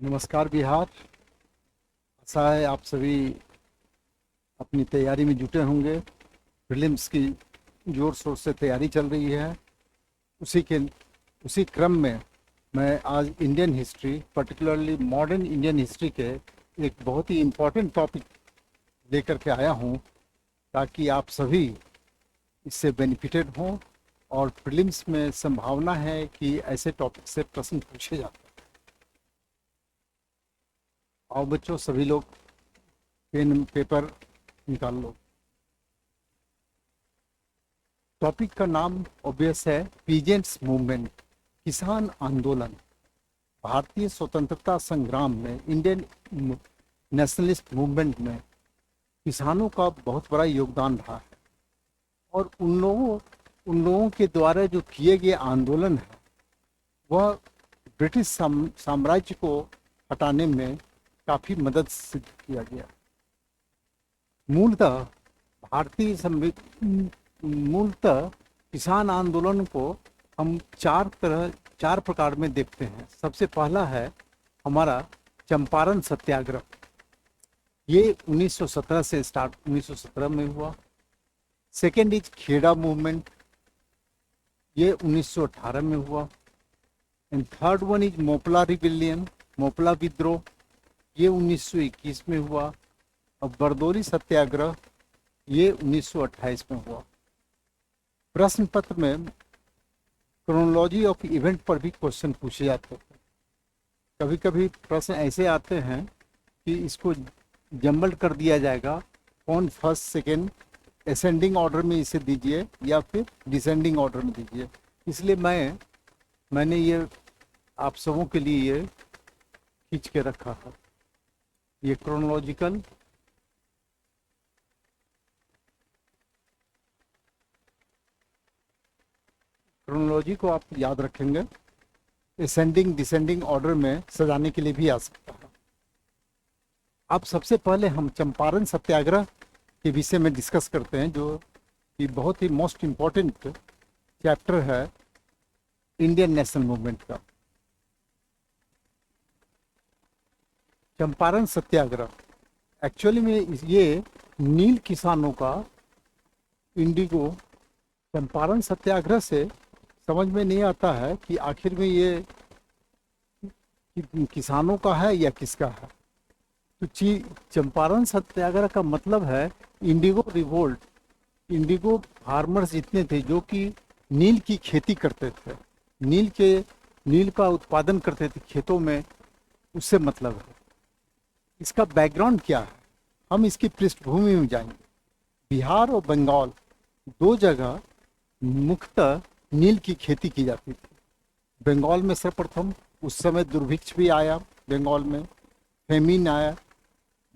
नमस्कार बिहार। आशा है आप सभी अपनी तैयारी में जुटे होंगे। प्रीलिम्स की जोर शोर से तैयारी चल रही है। उसी के उसी क्रम में मैं आज Indian history, particularly modern Indian history के एक बहुत ही इम्पोर्टेंट टॉपिक लेकर के आया हूँ, ताकि आप सभी इससे बेनिफिटेड हों। और प्रीलिम्स में संभावना है कि ऐसे टॉपिक से प्रश्न पूछे जाते हैं। आओ बच्चों, सभी लोग पेन पेपर निकाल लो। टॉपिक का नाम ऑब्वियस है, पीजेंट्स मूवमेंट, किसान आंदोलन। भारतीय स्वतंत्रता संग्राम में, इंडियन नेशनलिस्ट मूवमेंट में किसानों का बहुत बड़ा योगदान रहा है। और उन लोगों के द्वारा जो किए गए आंदोलन है, वह ब्रिटिश साम्राज्य को हटाने में काफ़ी मदद सिद्ध किया गया। मूलतः भारतीय मूलतः किसान आंदोलन को हम चार प्रकार में देखते हैं। सबसे पहला है हमारा चंपारण सत्याग्रह। ये 1917 से स्टार्ट 1917 में हुआ। सेकेंड इज खेड़ा मूवमेंट, ये 1918 में हुआ। And third one is Moplah rebellion, Moplah विद्रोह, ये 1921 में हुआ। और बरदौली सत्याग्रह, ये 1928 में हुआ। प्रश्न पत्र में क्रोनोलॉजी ऑफ इवेंट पर भी क्वेश्चन पूछे जाते हैं। कभी कभी प्रश्न ऐसे आते हैं कि इसको जम्बल कर दिया जाएगा, कौन फर्स्ट सेकेंड असेंडिंग ऑर्डर में इसे दीजिए या फिर डिसेंडिंग ऑर्डर में दीजिए। इसलिए मैंने ये आप सबों के लिए ये खींच के रखा है। ये क्रोनोलॉजी को आप याद रखेंगे, असेंडिंग डिसेंडिंग ऑर्डर में सजाने के लिए भी आ सकता है। अब सबसे पहले हम चंपारण सत्याग्रह के विषय में डिस्कस करते हैं, जो कि बहुत ही मोस्ट इम्पोर्टेंट चैप्टर है इंडियन नेशनल मूवमेंट का। चंपारण सत्याग्रह एक्चुअली में ये नील किसानों का इंडिगो, चंपारण सत्याग्रह से समझ में नहीं आता है कि आखिर में ये किसानों का है या किसका है। तो चंपारण सत्याग्रह का मतलब है इंडिगो रिवोल्ट। इंडिगो फार्मर्स जितने थे जो कि नील की खेती करते थे, नील का उत्पादन करते थे खेतों में, उससे मतलब है। इसका बैकग्राउंड क्या है, हम इसकी पृष्ठभूमि में जाएंगे। बिहार और बंगाल दो जगह मुख्यतः नील की खेती की जाती थी। बंगाल में सर्वप्रथम उस समय दुर्भिक्ष भी आया, बंगाल में फेमिन आया,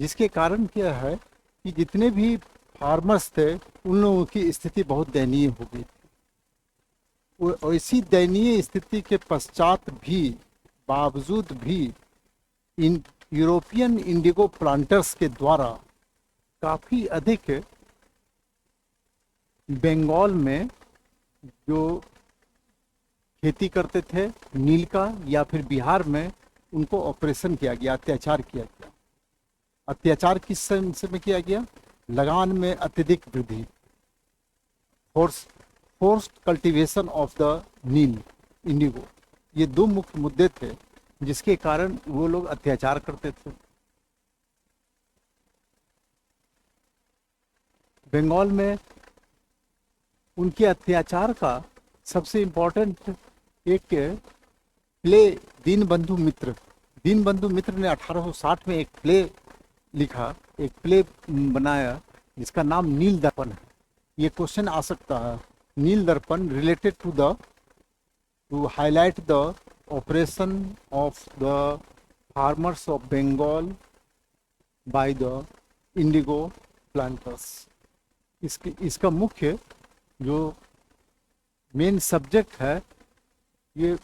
जिसके कारण क्या है कि जितने भी फार्मर्स थे उन लोगों की स्थिति बहुत दयनीय हो गई थी। ऐसी दयनीय स्थिति के पश्चात भी, बावजूद भी, इन यूरोपियन इंडिगो प्लांटर्स के द्वारा काफ़ी अधिक बंगाल में जो खेती करते थे नील का, या फिर बिहार में, उनको ऑपरेशन किया गया, अत्याचार किया गया। अत्याचार किस सेंस में किया गया? लगान में अत्यधिक वृद्धि, forced cultivation of the neel, indigo, ये दो मुख्य मुद्दे थे जिसके कारण वो लोग अत्याचार करते थे। बंगाल में उनके अत्याचार का सबसे इम्पोर्टेंट एक प्ले दीनबंधु मित्र ने 1860 में एक प्ले लिखा, एक प्ले बनाया जिसका नाम नील दर्पण है। ये क्वेश्चन आ सकता है, Nil Darpan related to highlight the operation of the farmers of Bengal by the indigo planters. इसका मुख्य जो मेन सब्जेक्ट है, ये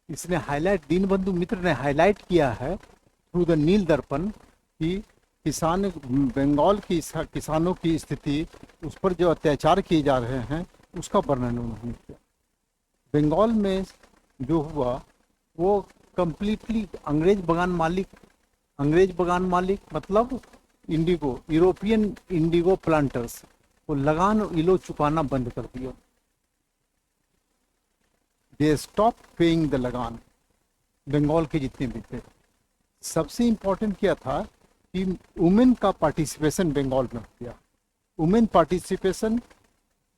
इसने हाईलाइट, दीनबंधु मित्र ने हाईलाइट किया है थ्रू द नील दर्पण कि बंगाल की किसानों की स्थिति, उस पर जो अत्याचार किए जा रहे हैं, उसका वर्णन उन्होंने किया। बंगाल में जो हुआ वो कंप्लीटली अंग्रेज बगान मालिक मतलब इंडिगो, यूरोपियन इंडिगो प्लांटर्स को लगान ये लोग चुकाना बंद कर दिया। दे स्टॉप पेइंग द लगान, बंगाल के जितने भी थे। सबसे इम्पोर्टेंट क्या था कि वुमेन का पार्टिसिपेशन बंगाल में हो गया। वुमेन पार्टिसिपेशन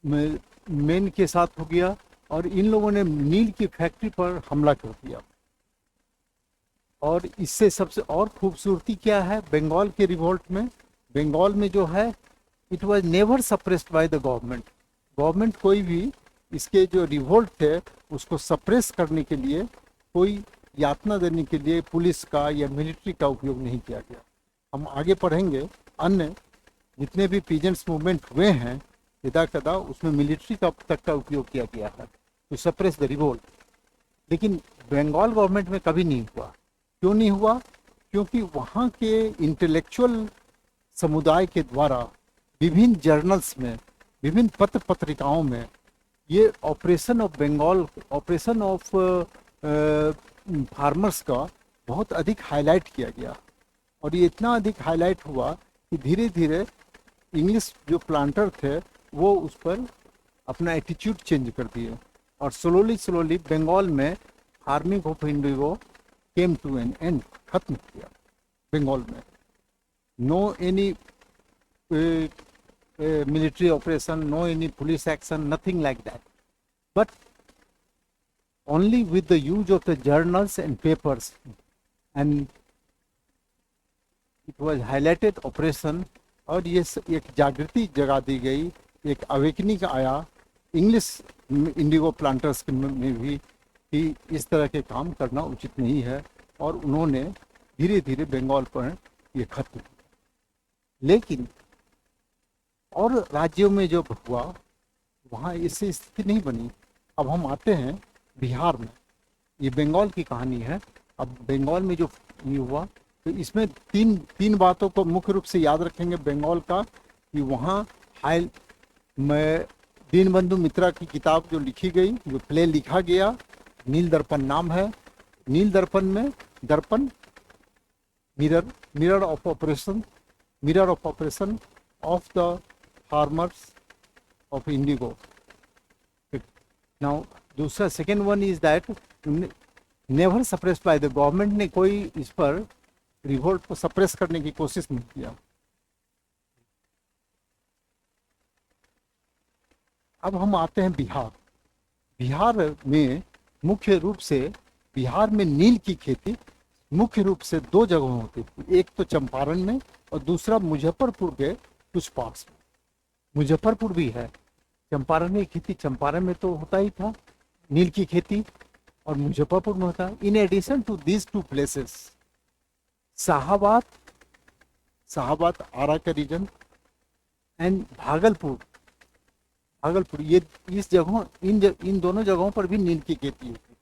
मेन के साथ हो गया और इन लोगों ने नील की फैक्ट्री पर हमला कर दिया। और इससे सबसे और खूबसूरती क्या है बंगाल के रिवोल्ट में, बंगाल में जो है it was never suppressed by the government. Government कोई भी इसके जो रिवोल्ट थे उसको सप्रेस करने के लिए, कोई यातना देने के लिए पुलिस का या मिलिट्री का उपयोग नहीं किया गया। हम आगे पढ़ेंगे अन्य जितने भी पीजेंट्स मूवमेंट हुए हैं यदा कदा उसमें मिलिट्री का तक का उपयोग किया गया है टू सप्रेस द रिवोल्ट। लेकिन बंगाल गवर्नमेंट में कभी नहीं हुआ। क्यों नहीं हुआ? क्योंकि वहाँ के इंटेलेक्चुअल समुदाय के द्वारा विभिन्न जर्नल्स में, विभिन्न पत्र पत्रिकाओं में ये operation of Bengal, operation of farmers का बहुत अधिक हाईलाइट किया गया। और ये इतना अधिक हाईलाइट हुआ कि धीरे धीरे इंग्लिश जो प्लांटर थे वो उस पर अपना एटीट्यूड चेंज कर दिए और स्लोली बंगाल में farming of indigo came to an end, खत्म किया बंगाल में। No any military operation, no any police action, nothing like that. But only with the use of the journals and papers, and it was highlighted operation। और ये एक जागृति जगा दी गई, एक अवेकनिंग आया इंग्लिश इंडिगो प्लांटर्स में भी कि इस तरह के काम करना उचित नहीं है और उन्होंने धीरे धीरे बंगाल पर ये खत्म किया। लेकिन और राज्यों में जब हुआ वहाँ इससे स्थिति नहीं बनी। अब हम आते हैं बिहार में, ये बंगाल की कहानी है। अब बंगाल में जो ये हुआ तो इसमें तीन बातों को मुख्य रूप से याद रखेंगे बंगाल का, कि वहाँ में दीनबंधु मित्रा की किताब जो लिखी गई, जो प्ले लिखा गया, नील दर्पण नाम है। नील दर्पण में दर्पण mirror of operation of the farmers of indigo। Now दूसरा second one is that never suppressed by the government, ने कोई इस पर रिवोल्ट को सप्रेस करने की कोशिश नहीं किया। अब हम आते हैं बिहार। बिहार में मुख्य रूप से बिहार में नील की खेती मुख्य रूप से दो जगहों होती थी, एक तो चंपारण में और दूसरा मुजफ्फरपुर के कुछ पार्ट्स में। मुजफ्फरपुर भी है, चंपारण में खेती, चंपारण में तो होता ही था नील की खेती और मुजफ्फरपुर में होता। In addition to these two places Shahabad Arrah का रीजन एंड भागलपुर, ये इस जगहों इन दोनों जगहों पर भी नील की खेती होती।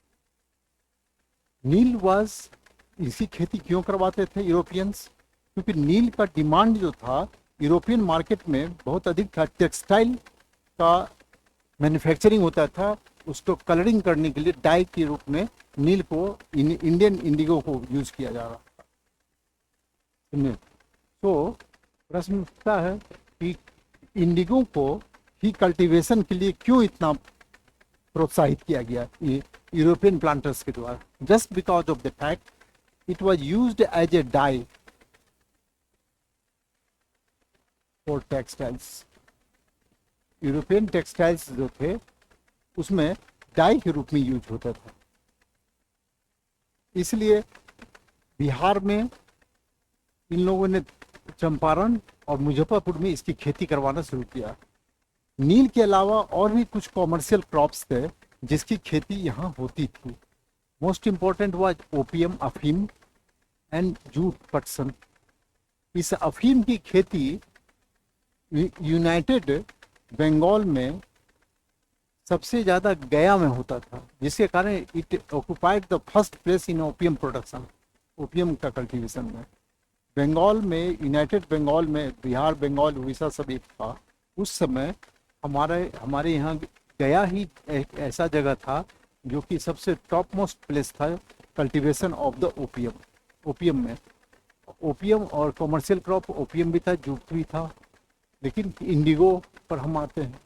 नील वाज, इसकी खेती क्यों करवाते थे यूरोपियंस? क्योंकि नील का डिमांड जो था यूरोपियन मार्केट में बहुत अधिक था। टेक्सटाइल का मैन्युफैक्चरिंग होता था, उसको कलरिंग करने के लिए डाई के रूप में नील को, इंडियन इंडिगो को यूज किया जा रहा था। तो प्रश्न उठता है कि इंडिगो को ही कल्टीवेशन के लिए क्यों इतना प्रोत्साहित किया गया यूरोपियन प्लांटर्स के द्वारा? Just because of the fact it was used as a dye for textiles. European textiles जो थे उसमें डाई के रूप में यूज होता था। इसलिए बिहार में इन लोगों ने चंपारण और मुजफ्फरपुर में इसकी खेती करवाना शुरू किया। नील के अलावा और भी कुछ कॉमर्शियल क्रॉप्स थे जिसकी खेती यहाँ होती थी। मोस्ट इम्पोर्टेंट वाज ओपियम, अफीम एंड जूट पटसन। इस अफीम की खेती यूनाइटेड बंगाल में सबसे ज़्यादा गया में होता था, जिसके कारण it occupied the first place in opium production, opium का कल्टीवेशन में। बंगाल में, यूनाइटेड बंगाल में, बिहार, बंगाल, उड़ीसा सब एक था। उस समय हमारे यहाँ गया ही एक ऐसा जगह था जो कि सबसे टॉप मोस्ट प्लेस था cultivation of the opium. Opium में ओपियम और कॉमर्शियल क्रॉप ओपियम भी था, जूट भी था, लेकिन इंडिगो पर हम आते हैं।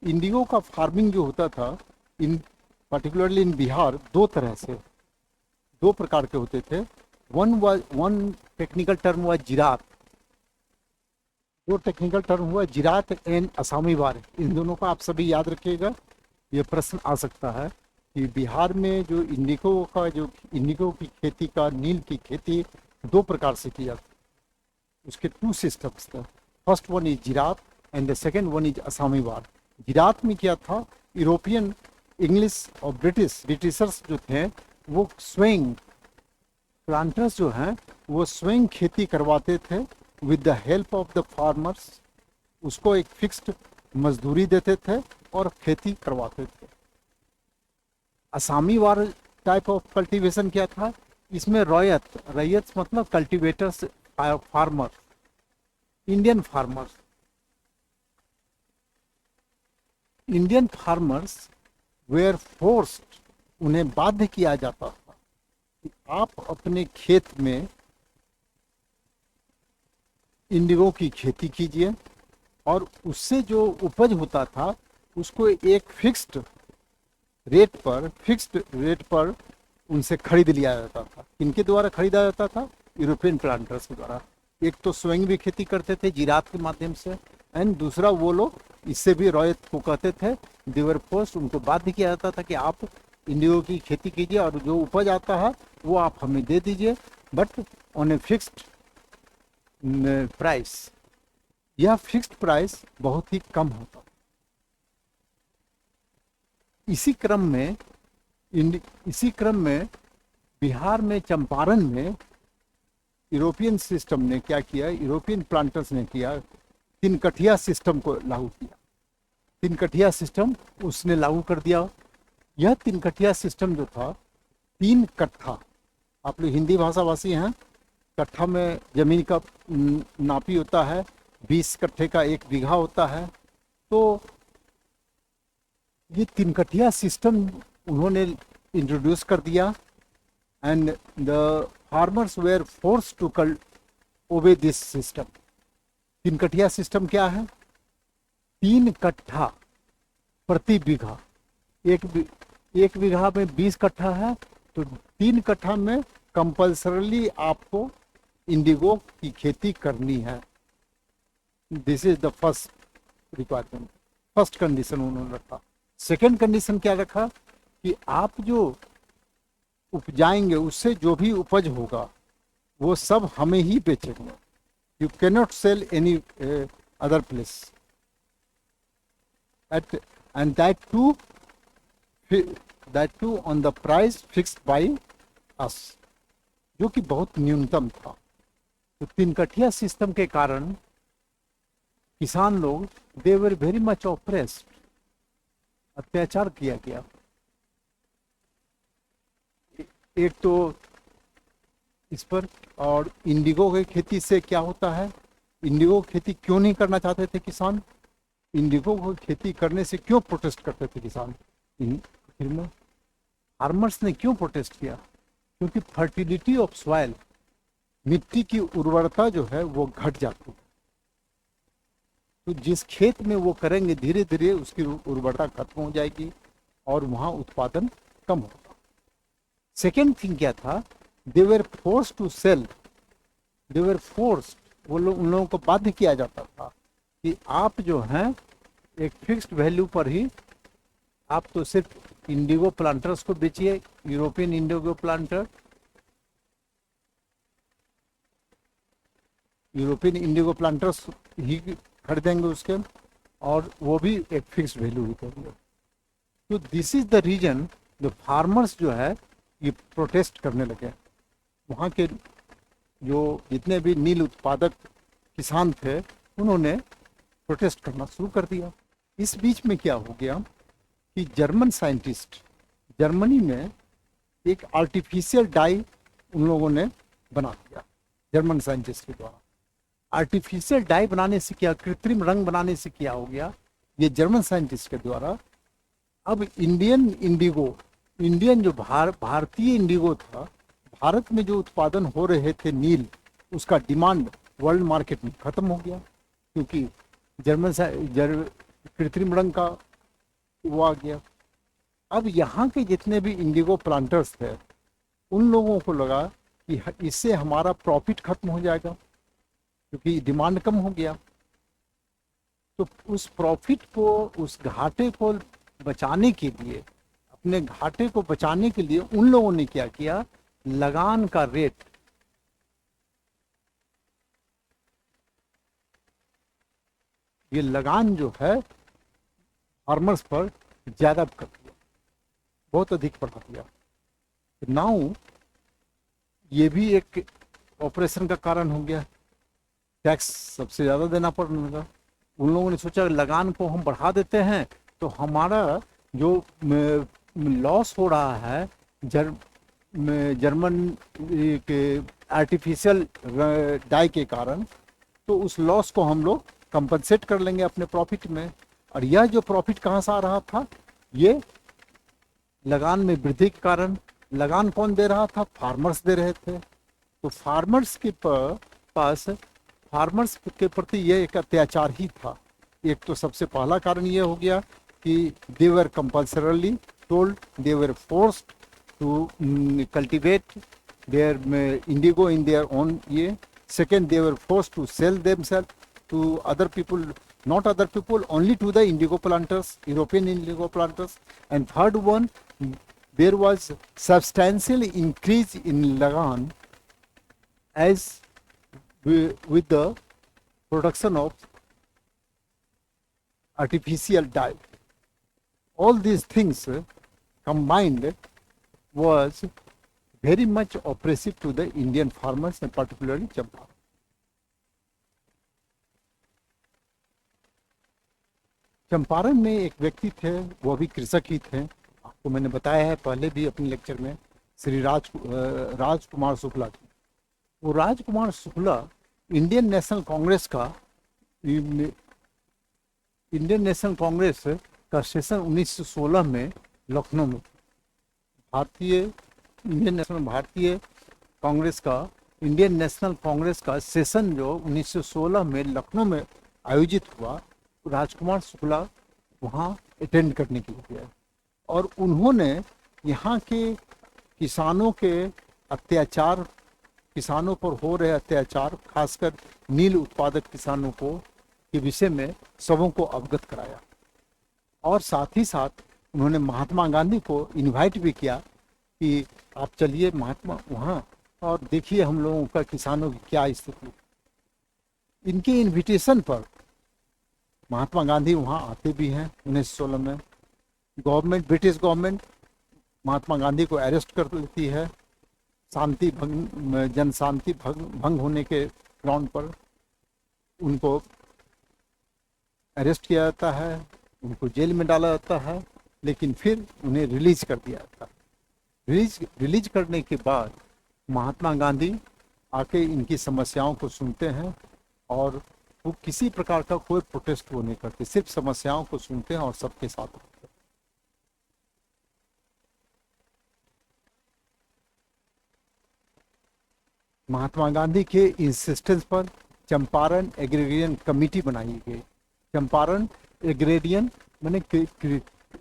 इंडिगो का फार्मिंग जो होता था इन पर्टिकुलरली इन बिहार दो प्रकार के होते थे। वन टेक्निकल टर्म हुआ जिरात, जो टेक्निकल टर्म हुआ जिरात एंड असामी वार। इन दोनों का आप सभी याद रखिएगा, ये प्रश्न आ सकता है कि बिहार में जो इंडिगो की खेती का, नील की खेती दो प्रकार से किया था। उसके टू सिस्टम्स थे। फर्स्ट वन इज जिरात and the second one is असामी वार। जिरात में क्या था, यूरोपियन, इंग्लिश और ब्रिटिशर्स जो थे वो स्वयं प्लांटर्स जो हैं वो स्वयं खेती करवाते थे with the help of the farmers. उसको एक फिक्स्ड मजदूरी देते थे और खेती करवाते थे। असामी वार टाइप ऑफ कल्टीवेशन क्या था, इसमें रैयत मतलब cultivators, farmer, Indian farmers were forced, उन्हें बाध्य किया जाता था कि आप अपने खेत में इंडिगो की खेती कीजिए और उससे जो उपज होता था उसको एक फिक्स्ड रेट पर उनसे खरीद लिया जाता था। किनके द्वारा खरीदा जाता था, यूरोपियन प्लांटर्स के द्वारा। एक तो स्वयं भी खेती करते थे जिरात के माध्यम से, एंड दूसरा वो लोग इससे भी रॉयत को कहते थे, देवर पोस्ट, उनको बाध्य किया जाता था कि आप इंडिगो की खेती कीजिए और जो उपज आता है वो आप हमें दे दीजिए, but on a fixed price. यह फिक्स्ड प्राइस बहुत ही कम होता। इसी क्रम में बिहार में चंपारण में यूरोपियन सिस्टम ने क्या किया, यूरोपियन प्लांटर्स ने किया, तीन कठिया सिस्टम को लागू किया। तीन कठिया सिस्टम उसने लागू कर दिया। यह तीन कठिया सिस्टम जो था, 3 कट्ठा, आप लोग हिंदी भाषाभाषी हैं, कट्ठा में जमीन का नापी होता है, 20 कट्ठे का 1 बीघा होता है। तो ये 3 कठिया सिस्टम उन्होंने इंट्रोड्यूस कर दिया and the farmers were force to obey this system. 3 कठिया सिस्टम क्या है, 3 कट्ठा प्रति बीघा। एक बीघा में 20 कट्ठा है, तो 3 कट्ठा में कंपल्सरली आपको इंडिगो की खेती करनी है। This is the first requirement, first condition उन्होंने रखा। सेकेंड कंडीशन क्या रखा कि आप जो उपजाएंगे उससे जो भी उपज होगा वो सब हमें ही बेचेंगे। You cannot sell any other place and that too on the price fixed by us, जो कि बहुत न्यूनतम था। तो 3 कठिया सिस्टम के कारण किसान लोग दे वर वेरी मच ऑप्रेस्ड, अत्याचार किया गया। एक तो इस पर, और इंडिगो की खेती से क्या होता है, इंडिगो खेती क्यों नहीं करना चाहते थे किसान, इंडिगो को खेती करने से क्यों प्रोटेस्ट करते थे किसान, फिर में फार्मर्स ने क्यों प्रोटेस्ट किया, क्योंकि फर्टिलिटी ऑफ सॉइल, मिट्टी की उर्वरता जो है वो घट जाती है। तो जिस खेत में वो करेंगे धीरे धीरे उसकी उर्वरता खत्म हो जाएगी और वहाँ उत्पादन कम होगा। सेकेंड थिंग क्या था, they were force to sell, they were force, उन लोगों को बाध्य किया जाता था कि आप जो हैं एक फिक्स्ड वैल्यू पर ही, आप तो सिर्फ इंडिगो प्लांटर्स को बेचिए, European indigo planter, European indigo planters ही खरीदेंगे उसके, और वो भी एक फिक्स्ड वैल्यू ही करेंगे। तो this is the reason the farmers जो है ये प्रोटेस्ट करने लगे। वहाँ के जो जितने भी नील उत्पादक किसान थे उन्होंने प्रोटेस्ट करना शुरू कर दिया। इस बीच में क्या हो गया कि जर्मन साइंटिस्ट, जर्मनी में एक आर्टिफिशियल डाई उन लोगों ने बना दिया, जर्मन साइंटिस्ट के द्वारा। आर्टिफिशियल डाई बनाने से क्या, कृत्रिम रंग बनाने से क्या हो गया, ये जर्मन साइंटिस्ट के द्वारा अब इंडियन इंडिगो इंडियन जो भारतीय इंडिगो था, भारत में जो उत्पादन हो रहे थे नील, उसका डिमांड वर्ल्ड मार्केट में खत्म हो गया, क्योंकि जर्मन से कृत्रिम रंग का वो आ गया। अब यहाँ के जितने भी इंडिगो प्लांटर्स थे, उन लोगों को लगा कि इससे हमारा प्रॉफिट खत्म हो जाएगा, क्योंकि डिमांड कम हो गया। तो उस प्रॉफिट को, उस घाटे को बचाने के लिए, अपने घाटे को बचाने के लिए उन लोगों ने क्या किया, लगान का रेट, ये लगान जो है फार्मर्स पर ज्यादा कर दिया, बहुत अधिक बढ़ा दिया। नाउ ये भी एक ऑपरेशन का कारण हो गया, टैक्स सबसे ज्यादा देना पड़ने लगा। उन लोगों ने सोचा लगान को हम बढ़ा देते हैं तो हमारा जो लॉस हो रहा है जर्मन के आर्टिफिशियल डाई के कारण, तो उस लॉस को हम लोग कंपनसेट कर लेंगे अपने प्रॉफिट में। और यह जो प्रॉफिट कहाँ से आ रहा था, ये लगान में वृद्धि के कारण। लगान कौन दे रहा था, फार्मर्स दे रहे थे। तो फार्मर्स के पास, फार्मर्स के प्रति ये एक अत्याचार ही था। एक तो सबसे पहला कारण ये हो गया कि they were compulsorily told, they were forced to cultivate their indigo in their own ये। Second, they were forced to sell themself to other people, not other people, only to the indigo planters, European indigo planters. And third one, there was substantial increase in lagan as with the production of artificial dye. All these things combined was very much oppressive to the Indian farmers and particularly Champaran. Champaran में एक व्यक्ति थे, वो भी कृषक ही थे। आपको मैंने बताया है पहले भी अपने लेक्चर में, श्री राजकुमार शुक्ला की। वो राजकुमार शुक्ला इंडियन नेशनल कांग्रेस का सेशन 1916 में लखनऊ में, इंडियन नेशनल कांग्रेस का सेशन जो 1916 में लखनऊ में आयोजित हुआ, राजकुमार शुक्ला वहाँ अटेंड करने के लिए गया। और उन्होंने यहाँ के किसानों के अत्याचार, किसानों पर हो रहे अत्याचार, खासकर नील उत्पादक किसानों को के विषय में सबों को अवगत कराया। और साथ ही साथ उन्होंने महात्मा गांधी को इनवाइट भी किया कि आप चलिए महात्मा वहाँ और देखिए हम लोगों का किसानों की क्या स्थिति। इनके इनविटेशन पर महात्मा गांधी वहाँ आते भी हैं 1916 में। ब्रिटिश गवर्नमेंट महात्मा गांधी को अरेस्ट कर लेती है, जन शांति भंग होने के ग्राउंड पर उनको अरेस्ट किया जाता है, उनको जेल में डाला जाता है, लेकिन फिर उन्हें रिलीज कर दिया जाता है। रिलीज करने के बाद महात्मा गांधी आके इनकी समस्याओं को सुनते हैं और वो किसी प्रकार का कोई प्रोटेस्ट वो नहीं करते, सिर्फ समस्याओं को सुनते हैं और सबके साथ होते हैं। महात्मा गांधी के इंसिस्टेंस पर चंपारण एग्रेरियन कमेटी बनाई गई। चंपारण एग्रेरियन माने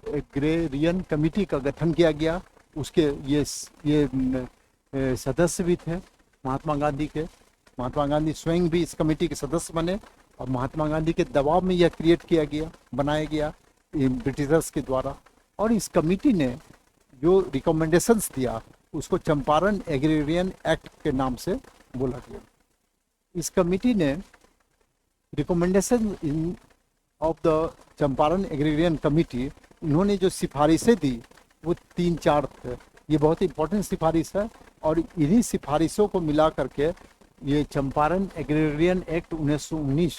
एग्रेरियन कमेटी का गठन किया गया। उसके ये सदस्य भी थे महात्मा गांधी के। महात्मा गांधी स्वयं भी इस कमेटी के सदस्य बने और महात्मा गांधी के दबाव में यह क्रिएट किया गया, बनाया गया ब्रिटिशर्स के द्वारा। और इस कमेटी ने जो रिकमेंडेशंस दिया उसको चंपारण एग्रेरियन एक्ट के नाम से बोला गया। इस कमेटी ने recommendation of the Champaran agrarian committee, इन्होंने जो सिफारिशें दी वो 3-4 थे। ये बहुत इंपॉर्टेंट सिफारिश है और इन्हीं सिफारिशों को मिला करके ये चंपारण एग्रेरियन एक्ट 1919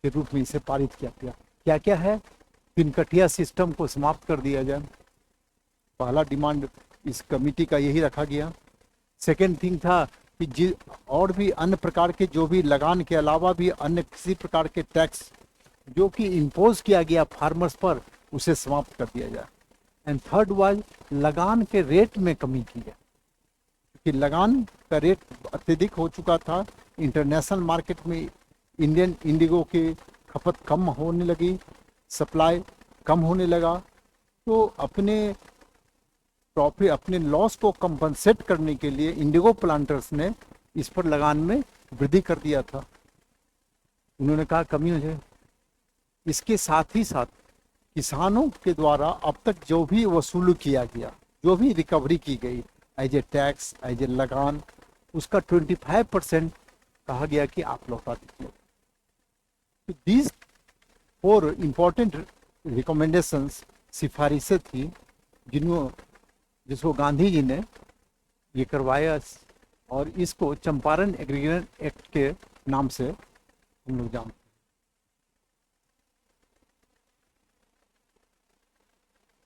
के रूप में इसे पारित किया गया। क्या क्या है, तिनकटिया सिस्टम को समाप्त कर दिया जाए, पहला डिमांड इस कमेटी का यही रखा गया। सेकेंड थिंग था कि और भी अन्य प्रकार के जो भी लगान के अलावा भी अन्य किसी प्रकार के टैक्स जो कि इम्पोज किया गया फार्मर्स पर, उसे समाप्त कर दिया जाए। एंड थर्ड वाज लगान के रेट में कमी की है, क्योंकि लगान का रेट अत्यधिक हो चुका था। इंटरनेशनल मार्केट में इंडियन इंडिगो की खपत कम होने लगी, सप्लाई कम होने लगा, तो अपने प्रॉफिट, अपने लॉस को कंपनसेट करने के लिए इंडिगो प्लांटर्स ने इस पर लगान में वृद्धि कर दिया था। उन्होंने कहा कमी हो जाए। इसके साथ ही साथ किसानों के द्वारा अब तक जो भी वसूल किया गया, जो भी रिकवरी की गई as a tax, as a lagaan, उसका 25% कहा गया कि आप लौटा दीजिए। तो दीज 4 इम्पोर्टेंट रिकमेंडेशंस, सिफारिशें थी जिसको गांधी जी ने ये करवाया, और इसको चंपारण एग्रीगेशन एक्ट के नाम से हम लोग जानते हैं।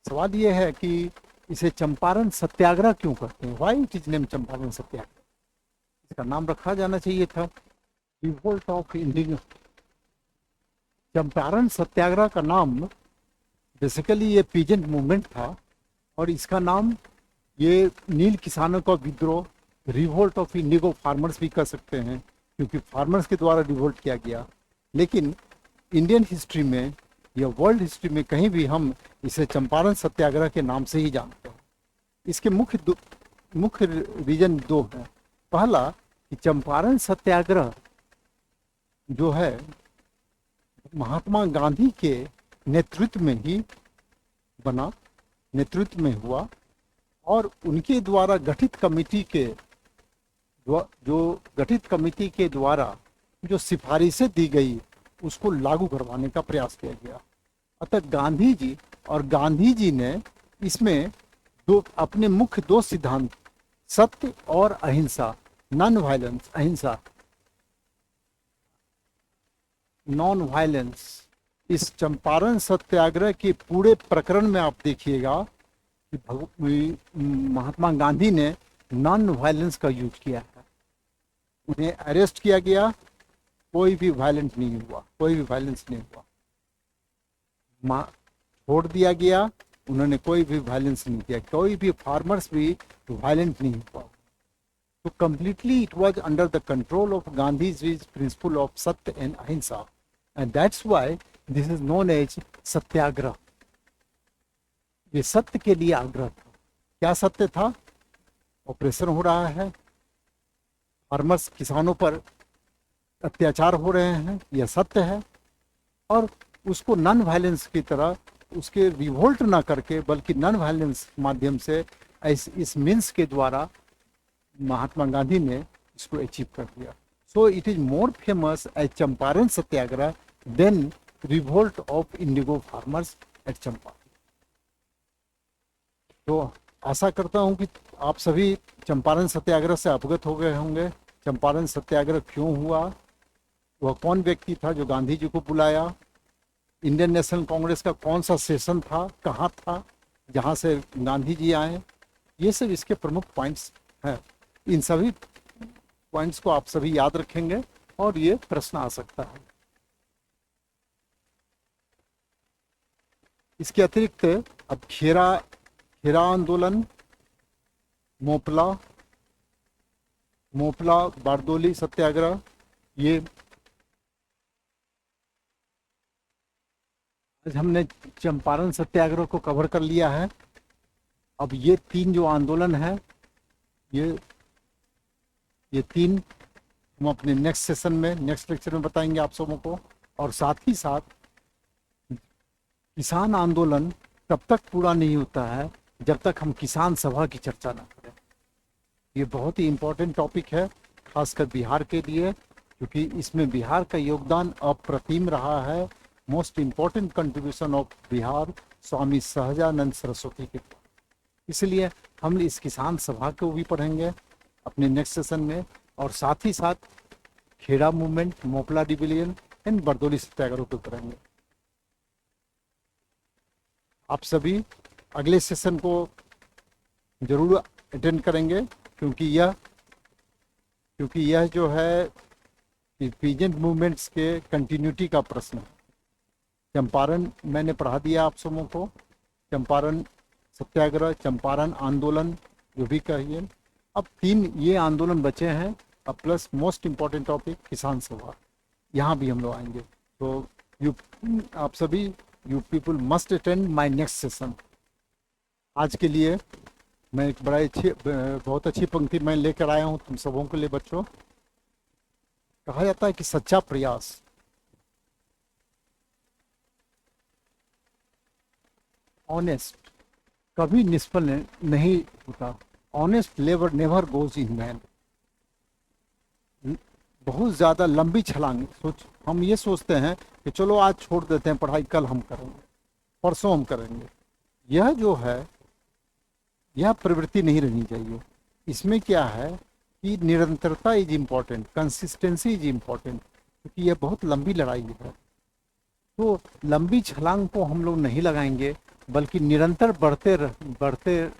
सवाल ये है कि इसे चंपारण सत्याग्रह क्यों कहते हैं? Why it is name Champaran Satyagraha? इसका नाम रखा जाना चाहिए था revolt of India. Champaran Satyagraha का नाम बेसिकली ये पीजेंट मूवमेंट था, और इसका नाम ये नील किसानों का विद्रोह, रिवोल्ट ऑफ इंडिगो फार्मर्स भी कर सकते हैं, क्योंकि फार्मर्स के द्वारा रिवोल्ट किया गया। लेकिन इंडियन हिस्ट्री में या वर्ल्ड हिस्ट्री में कहीं भी हम इसे चंपारण सत्याग्रह के नाम से ही जानते हैं। इसके मुख्य रीजन 2 हैं। पहला कि चंपारण सत्याग्रह जो है महात्मा गांधी के नेतृत्व में ही बना, नेतृत्व में हुआ, और उनके द्वारा गठित कमेटी के द्वारा जो सिफारिशें दी गई उसको लागू करवाने का प्रयास किया गया। अतः गांधी जी ने इसमें अपने मुख्य 2 सिद्धांत, सत्य और अहिंसा, नॉन वायलेंस, अहिंसा, नॉन वायलेंस, इस चंपारण सत्याग्रह के पूरे प्रकरण में आप देखिएगा कि महात्मा गांधी ने नॉन वायलेंस का यूज किया है। उन्हें अरेस्ट किया गया, कोई भी वायलेंट नहीं हुआ, कोई भी वायलेंस नहीं हुआ। छोड़ दिया गया, उन्होंने कोई भी वायलेंस नहीं किया, कोई भी फार्मर्स भी वायलेंट नहीं हुआ। तो completely it was under the control of गांधीजी's principle of satya and ahimsa, and that's why this is known as satyagraha. ये सत्य के लिए आग्रह था। क्या सत्य था? ऑपरेशन हो रहा है, फार्मर्स, किसानों पर अत्याचार हो रहे हैं, यह सत्य है, और उसको नॉन वायलेंस की तरह, उसके रिवोल्ट ना करके, बल्कि नॉन वायलेंस माध्यम से, इस मीन्स के द्वारा महात्मा गांधी ने इसको अचीव कर दिया। So it is more famous as Champaran Satyagraha than revolt of indigo farmers at Champaran. तो आशा करता हूं कि आप सभी चंपारण सत्याग्रह से अवगत हो गए होंगे। चंपारण सत्याग्रह क्यों हुआ, वह कौन व्यक्ति था जो गांधी जी को बुलाया, इंडियन नेशनल कांग्रेस का कौन सा सेशन था, कहाँ था जहाँ से गांधी जी आए, ये सब इसके प्रमुख पॉइंट्स हैं। इन सभी पॉइंट्स को आप सभी याद रखेंगे और ये प्रश्न आ सकता है। इसके अतिरिक्त अब खेरा आंदोलन, मोपला बारदोली सत्याग्रह, ये आज हमने चंपारण सत्याग्रह को कवर कर लिया है। अब ये 3 जो आंदोलन है, ये 3 हम अपने नेक्स्ट सेशन में, नेक्स्ट लेक्चर में बताएंगे आप सबों को। और साथ ही साथ किसान आंदोलन तब तक पूरा नहीं होता है जब तक हम किसान सभा की चर्चा ना करें। ये बहुत ही इम्पोर्टेंट टॉपिक है, खासकर बिहार के लिए, क्योंकि इसमें बिहार का योगदान अप्रतिम रहा है। Most important contribution of Bihar Swami Sahajanand Saraswati के। इसलिए हम इस किसान सभा को भी पढ़ेंगे अपने नेक्स्ट सेशन में, और साथ ही साथ Kheda movement, Moplah rebellion and Bardoli Satyagraha को करेंगे। आप सभी अगले सेशन को जरूर अटेंड करेंगे, क्योंकि यह जो है पीजेंट मूवमेंट्स के कंटिन्यूटी का प्रश्न है। चंपारण मैंने पढ़ा दिया आप सबों को, चंपारण सत्याग्रह, चंपारण आंदोलन जो भी कहिए। अब 3 ये आंदोलन बचे हैं, अब प्लस मोस्ट इम्पॉर्टेंट टॉपिक किसान सभा, यहाँ भी हम लोग आएंगे। तो यू आप सभी you people must attend my next session. आज के लिए मैं एक बहुत अच्छी पंक्ति मैं लेकर आया हूँ तुम सबों के लिए बच्चों। कहा जाता है कि सच्चा प्रयास ऑनेस्ट कभी निष्फल नहीं होता। Honest labour never goes in vain. बहुत ज़्यादा लंबी छलांग हम ये सोचते हैं कि चलो आज छोड़ देते हैं पढ़ाई, कल हम करेंगे, परसों हम करेंगे। यह जो है यह प्रवृत्ति नहीं रहनी चाहिए। इसमें क्या है कि निरंतरता is important, consistency is important, क्योंकि यह बहुत लंबी लड़ाई है। तो लंबी छलांग को हम लोग नहीं लगाएंगे, बल्कि निरंतर बढ़ते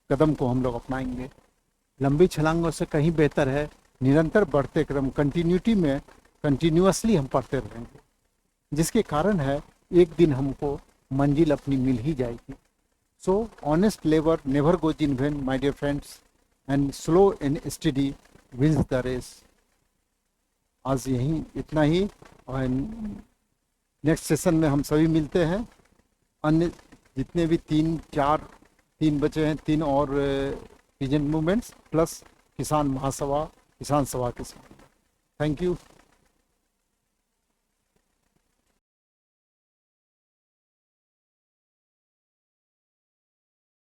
कदम को हम लोग अपनाएंगे। लंबी छलांगों से कहीं बेहतर है निरंतर बढ़ते कदम, कंटिन्यूअसली हम पढ़ते रहेंगे, जिसके कारण है एक दिन हमको मंजिल अपनी मिल ही जाएगी। So honest labour never goes in vain my dear friends, and slow and study wins the race. आज यही इतना ही, और नेक्स्ट सेशन में हम सभी मिलते हैं। अन्य जितने भी 3 बचे हैं, 3 और पीजेंट मूवमेंट्स प्लस किसान महासभा, किसान सभा के साथ। Thank you.